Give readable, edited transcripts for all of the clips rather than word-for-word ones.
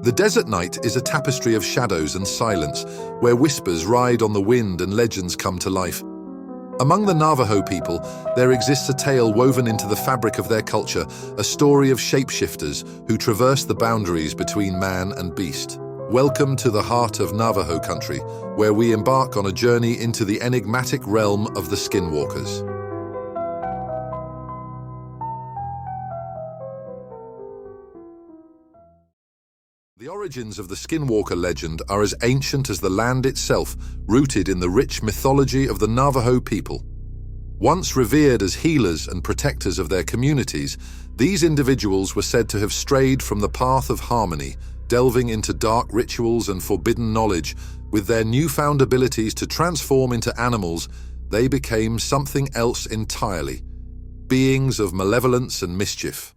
The desert night is a tapestry of shadows and silence, where whispers ride on the wind and legends come to life. Among the Navajo people, there exists a tale woven into the fabric of their culture, a story of shapeshifters who traverse the boundaries between man and beast. Welcome to the heart of Navajo country, where we embark on a journey into the enigmatic realm of the Skinwalkers. The origins of the Skinwalker legend are as ancient as the land itself, rooted in the rich mythology of the Navajo people. Once revered as healers and protectors of their communities, these individuals were said to have strayed from the path of harmony, delving into dark rituals and forbidden knowledge. With their newfound abilities to transform into animals, they became something else entirely, beings of malevolence and mischief.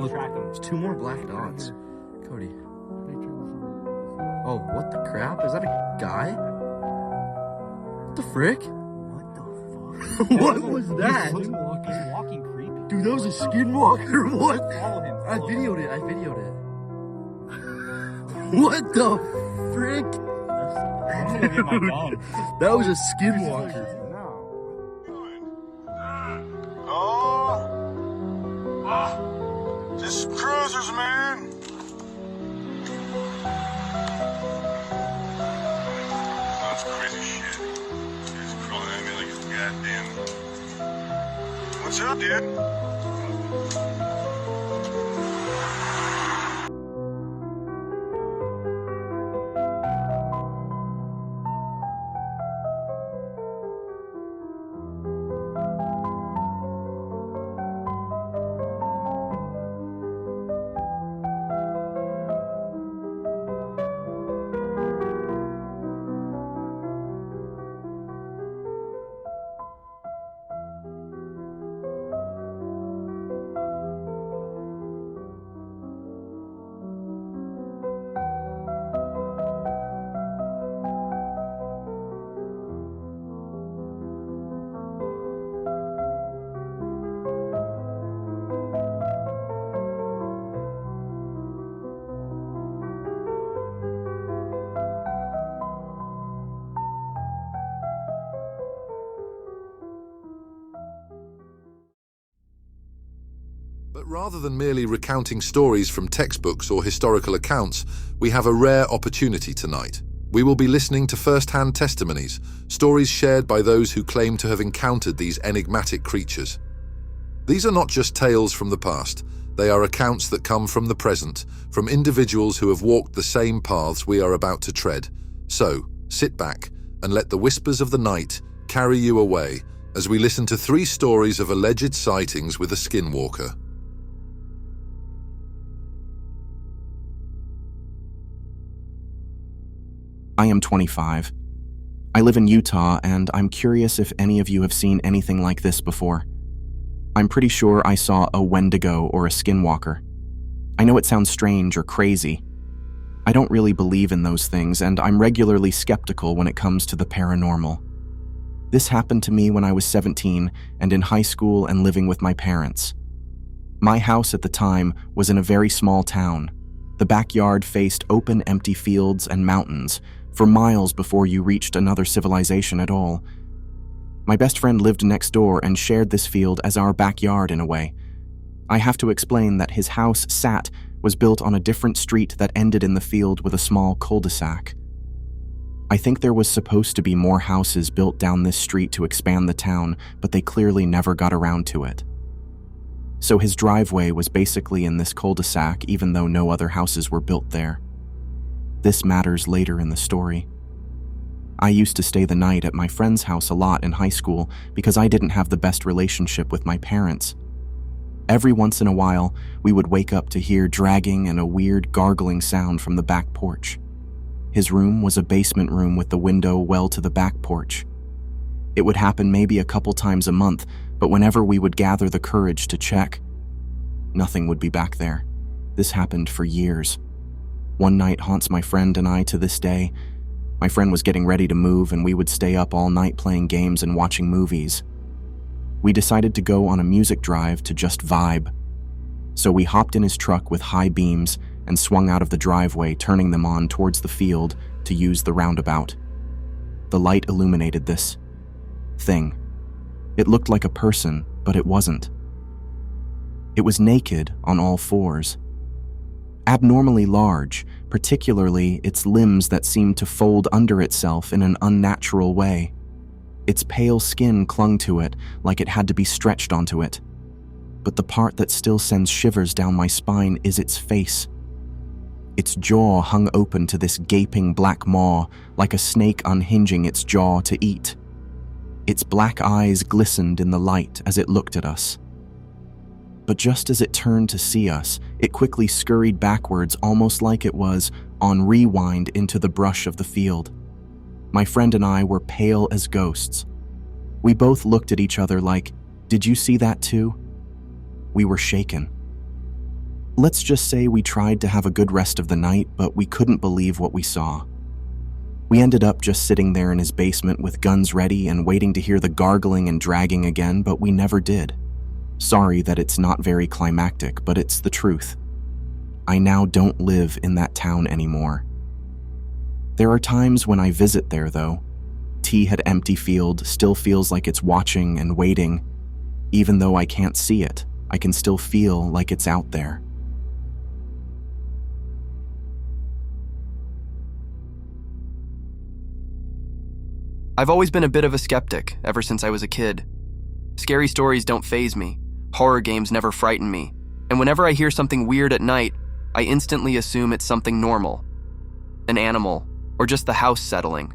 Look, there's 2 more black dots. Cody. Oh, what the crap? Is that a guy? What the frick? What the fuck? What was that? He's walking creepy. Dude, that was a skinwalker. What? Follow him. I videoed it. What the frick? I'm gonna get my gun. That was a skinwalker. Just cruisers, man. That's crazy shit. He's crawling at me like it's goddamn. What's up, dude? But rather than merely recounting stories from textbooks or historical accounts, we have a rare opportunity tonight. We will be listening to first-hand testimonies, stories shared by those who claim to have encountered these enigmatic creatures. These are not just tales from the past, they are accounts that come from the present, from individuals who have walked the same paths we are about to tread. So, sit back and let the whispers of the night carry you away as we listen to 3 stories of alleged sightings with a skinwalker. I am 25. I live in Utah, and I'm curious if any of you have seen anything like this before. I'm pretty sure I saw a Wendigo or a skinwalker. I know it sounds strange or crazy. I don't really believe in those things, and I'm regularly skeptical when it comes to the paranormal. This happened to me when I was 17 and in high school and living with my parents. My house at the time was in a very small town. The backyard faced open, empty fields and mountains for miles before you reached another civilization at all. My best friend lived next door and shared this field as our backyard in a way. I have to explain that his house was built on a different street that ended in the field with a small cul-de-sac. I think there was supposed to be more houses built down this street to expand the town, but they clearly never got around to it. So his driveway was basically in this cul-de-sac even though no other houses were built there. This matters later in the story. I used to stay the night at my friend's house a lot in high school because I didn't have the best relationship with my parents. Every once in a while, we would wake up to hear dragging and a weird gargling sound from the back porch. His room was a basement room with the window well to the back porch. It would happen maybe a couple times a month, but whenever we would gather the courage to check, nothing would be back there. This happened for years. One night haunts my friend and I to this day. My friend was getting ready to move and we would stay up all night playing games and watching movies. We decided to go on a music drive to just vibe. So we hopped in his truck with high beams and swung out of the driveway, turning them on towards the field to use the roundabout. The light illuminated this thing. It looked like a person, but it wasn't. It was naked on all fours. Abnormally large, particularly its limbs that seemed to fold under itself in an unnatural way. Its pale skin clung to it like it had to be stretched onto it. But the part that still sends shivers down my spine is its face. Its jaw hung open to this gaping black maw, like a snake unhinging its jaw to eat. Its black eyes glistened in the light as it looked at us. But just as it turned to see us, it quickly scurried backwards, almost like it was on rewind into the brush of the field. My friend and I were pale as ghosts. We both looked at each other like, "Did you see that too?" We were shaken. Let's just say we tried to have a good rest of the night, but we couldn't believe what we saw. We ended up just sitting there in his basement with guns ready and waiting to hear the gargling and dragging again, but we never did. Sorry that it's not very climactic, but it's the truth. I now don't live in that town anymore. There are times when I visit there, though. T at empty field still feels like it's watching and waiting. Even though I can't see it, I can still feel like it's out there. I've always been a bit of a skeptic ever since I was a kid. Scary stories don't faze me. Horror games never frighten me. And whenever I hear something weird at night, I instantly assume it's something normal. An animal, or just the house settling.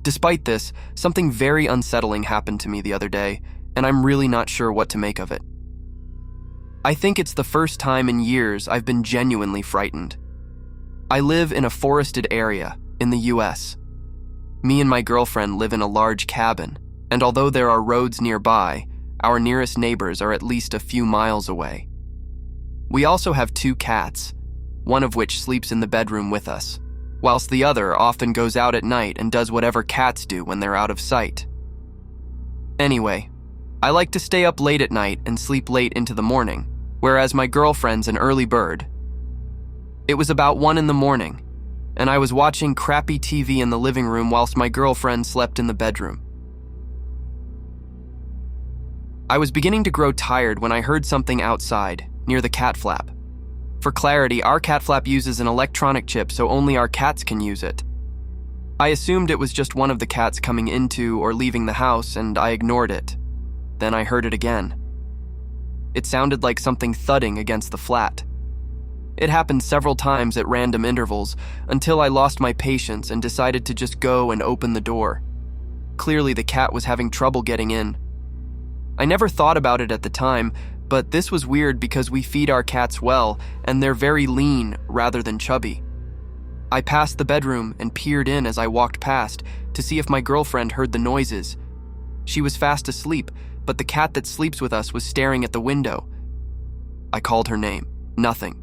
Despite this, something very unsettling happened to me the other day, and I'm really not sure what to make of it. I think it's the first time in years I've been genuinely frightened. I live in a forested area in the US. Me and my girlfriend live in a large cabin, and although there are roads nearby, our nearest neighbors are at least a few miles away. We also have 2 cats, one of which sleeps in the bedroom with us, whilst the other often goes out at night and does whatever cats do when they're out of sight. Anyway, I like to stay up late at night and sleep late into the morning, whereas my girlfriend's an early bird. It was about 1 a.m, and I was watching crappy TV in the living room whilst my girlfriend slept in the bedroom. I was beginning to grow tired when I heard something outside, near the cat flap. For clarity, our cat flap uses an electronic chip, so only our cats can use it. I assumed it was just one of the cats coming into or leaving the house, and I ignored it. Then I heard it again. It sounded like something thudding against the flat. It happened several times at random intervals, until I lost my patience and decided to just go and open the door. Clearly the cat was having trouble getting in. I never thought about it at the time, but this was weird because we feed our cats well, and they're very lean rather than chubby. I passed the bedroom and peered in as I walked past to see if my girlfriend heard the noises. She was fast asleep, but the cat that sleeps with us was staring at the window. I called her name. Nothing.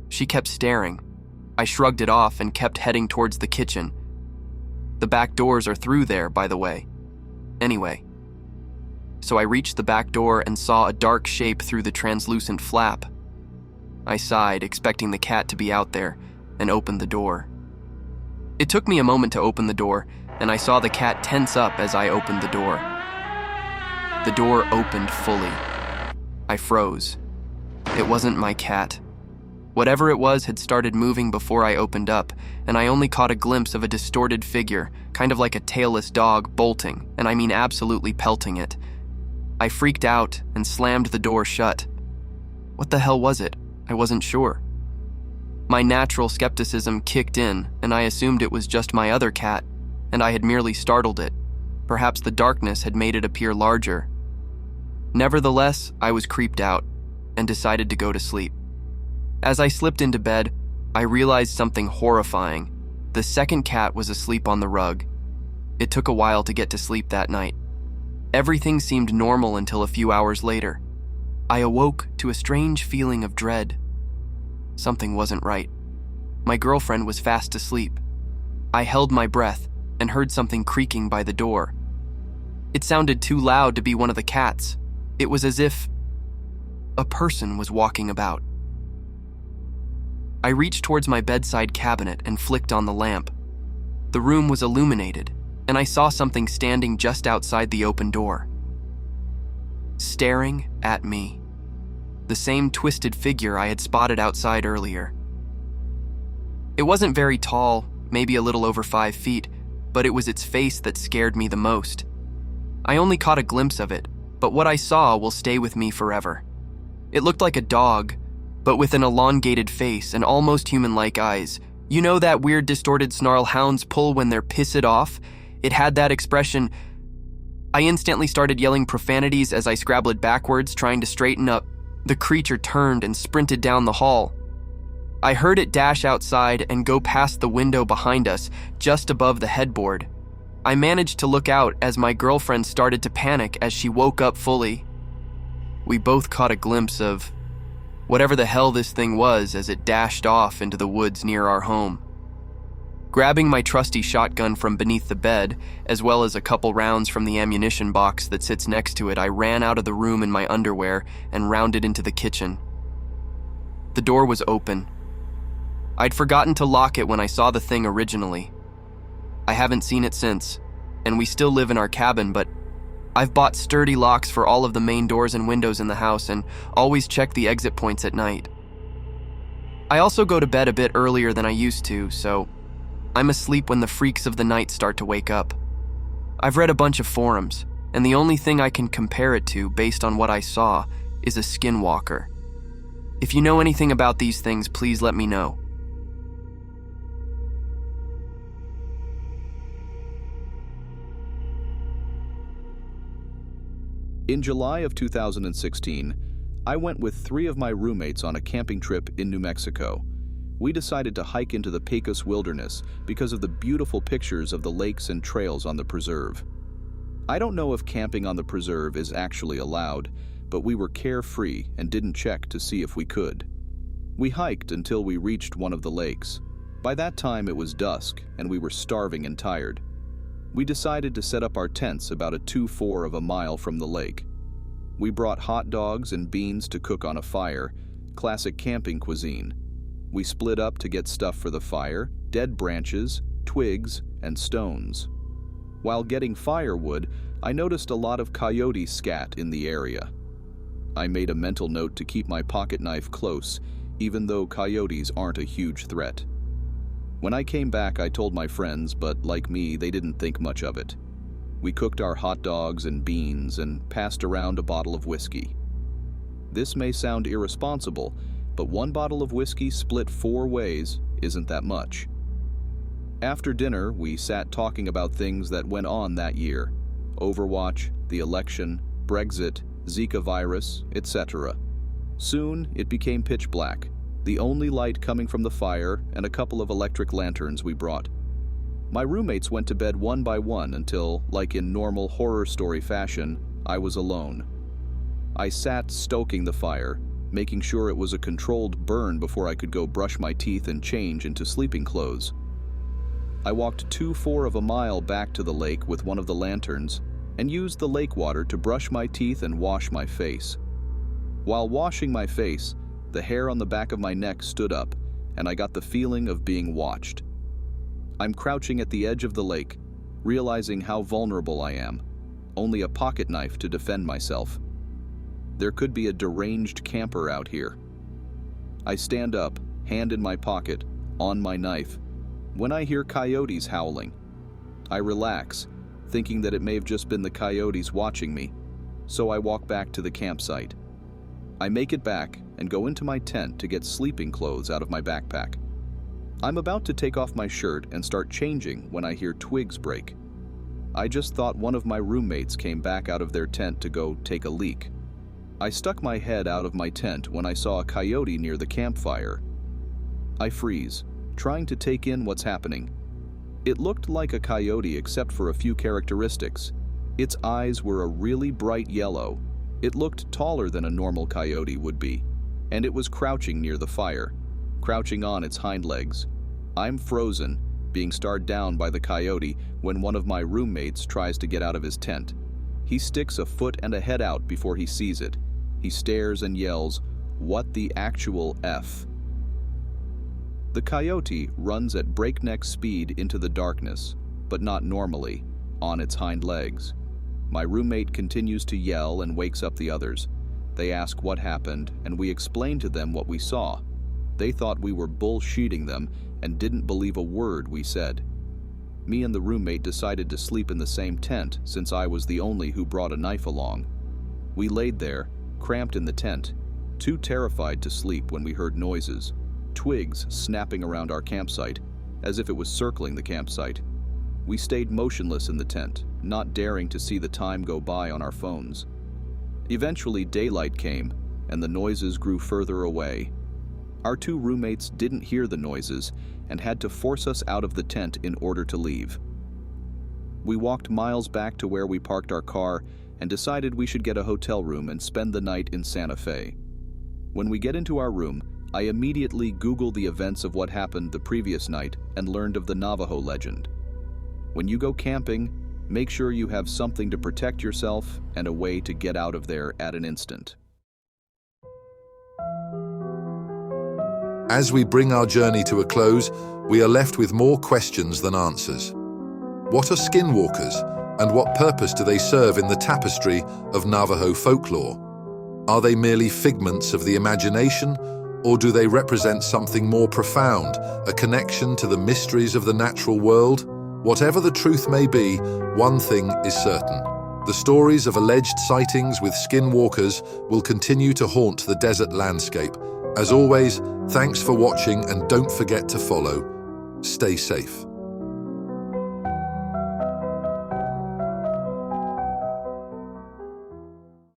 She kept staring. I shrugged it off and kept heading towards the kitchen. The back doors are through there, by the way. Anyway. So I reached the back door and saw a dark shape through the translucent flap. I sighed, expecting the cat to be out there, and opened the door. It took me a moment to open the door, and I saw the cat tense up as I opened the door. The door opened fully. I froze. It wasn't my cat. Whatever it was had started moving before I opened up, and I only caught a glimpse of a distorted figure, kind of like a tailless dog, bolting, and I mean absolutely pelting it. I freaked out and slammed the door shut. What the hell was it? I wasn't sure. My natural skepticism kicked in, and I assumed it was just my other cat, and I had merely startled it. Perhaps the darkness had made it appear larger. Nevertheless, I was creeped out, and decided to go to sleep. As I slipped into bed, I realized something horrifying. The second cat was asleep on the rug. It took a while to get to sleep that night. Everything seemed normal until a few hours later. I awoke to a strange feeling of dread. Something wasn't right. My girlfriend was fast asleep. I held my breath and heard something creaking by the door. It sounded too loud to be one of the cats. It was as if a person was walking about. I reached towards my bedside cabinet and flicked on the lamp. The room was illuminated, and I saw something standing just outside the open door, staring at me. The same twisted figure I had spotted outside earlier. It wasn't very tall, maybe a little over 5 feet, but it was its face that scared me the most. I only caught a glimpse of it, but what I saw will stay with me forever. It looked like a dog, but with an elongated face and almost human-like eyes. You know that weird distorted snarl hounds pull when they're pissed off? It had that expression. I instantly started yelling profanities as I scrabbled backwards, trying to straighten up. The creature turned and sprinted down the hall. I heard it dash outside and go past the window behind us, just above the headboard. I managed to look out as my girlfriend started to panic as she woke up fully. We both caught a glimpse of whatever the hell this thing was as it dashed off into the woods near our home. Grabbing my trusty shotgun from beneath the bed, as well as a couple rounds from the ammunition box that sits next to it, I ran out of the room in my underwear and rounded into the kitchen. The door was open. I'd forgotten to lock it when I saw the thing originally. I haven't seen it since, and we still live in our cabin, but I've bought sturdy locks for all of the main doors and windows in the house and always check the exit points at night. I also go to bed a bit earlier than I used to, so I'm asleep when the freaks of the night start to wake up. I've read a bunch of forums, and the only thing I can compare it to based on what I saw is a skinwalker. If you know anything about these things, please let me know. In July of 2016, I went with 3 of my roommates on a camping trip in New Mexico. We decided to hike into the Pecos Wilderness because of the beautiful pictures of the lakes and trails on the preserve. I don't know if camping on the preserve is actually allowed, but we were carefree and didn't check to see if we could. We hiked until we reached one of the lakes. By that time it was dusk and we were starving and tired. We decided to set up our tents about a 2-4 of a mile from the lake. We brought hot dogs and beans to cook on a fire, classic camping cuisine. We split up to get stuff for the fire, dead branches, twigs, and stones. While getting firewood, I noticed a lot of coyote scat in the area. I made a mental note to keep my pocket knife close, even though coyotes aren't a huge threat. When I came back, I told my friends, but like me, they didn't think much of it. We cooked our hot dogs and beans and passed around a bottle of whiskey. This may sound irresponsible, but 1 bottle of whiskey split 4 ways isn't that much. After dinner, we sat talking about things that went on that year: Overwatch, the election, Brexit, Zika virus, etc. Soon, it became pitch black. The only light coming from the fire and a couple of electric lanterns we brought. My roommates went to bed one by one until, like in normal horror story fashion, I was alone. I sat stoking the fire, making sure it was a controlled burn before I could go brush my teeth and change into sleeping clothes. I walked 2-4 of a mile back to the lake with one of the lanterns and used the lake water to brush my teeth and wash my face. While washing my face, the hair on the back of my neck stood up, and I got the feeling of being watched. I'm crouching at the edge of the lake, realizing how vulnerable I am. Only a pocket knife to defend myself. There could be a deranged camper out here. I stand up, hand in my pocket, on my knife, when I hear coyotes howling. I relax, thinking that it may have just been the coyotes watching me, so I walk back to the campsite. I make it back and go into my tent to get sleeping clothes out of my backpack. I'm about to take off my shirt and start changing when I hear twigs break. I just thought one of my roommates came back out of their tent to go take a leak. I stuck my head out of my tent when I saw a coyote near the campfire. I freeze, trying to take in what's happening. It looked like a coyote except for a few characteristics. Its eyes were a really bright yellow. It looked taller than a normal coyote would be, and it was crouching near the fire, crouching on its hind legs. I'm frozen, being stared down by the coyote when one of my roommates tries to get out of his tent. He sticks a foot and a head out before he sees it. He stares and yells, "What the actual F?" The coyote runs at breakneck speed into the darkness, but not normally, on its hind legs. My roommate continues to yell and wakes up the others. They ask what happened, and we explain to them what we saw. They thought we were bullshitting them and didn't believe a word we said. Me and the roommate decided to sleep in the same tent since I was the only who brought a knife along. We laid there, cramped in the tent, too terrified to sleep when we heard noises, twigs snapping around our campsite, as if it was circling the campsite. We stayed motionless in the tent, not daring to see the time go by on our phones. Eventually, daylight came, and the noises grew further away. Our two roommates didn't hear the noises and had to force us out of the tent in order to leave. We walked miles back to where we parked our car and decided we should get a hotel room and spend the night in Santa Fe. When we get into our room, I immediately Googled the events of what happened the previous night and learned of the Navajo legend. When you go camping, make sure you have something to protect yourself and a way to get out of there at an instant. As we bring our journey to a close, we are left with more questions than answers. What are skinwalkers, and what purpose do they serve in the tapestry of Navajo folklore? Are they merely figments of the imagination, or do they represent something more profound, a connection to the mysteries of the natural world? Whatever the truth may be, one thing is certain. The stories of alleged sightings with skinwalkers will continue to haunt the desert landscape. As always, thanks for watching and don't forget to follow. Stay safe.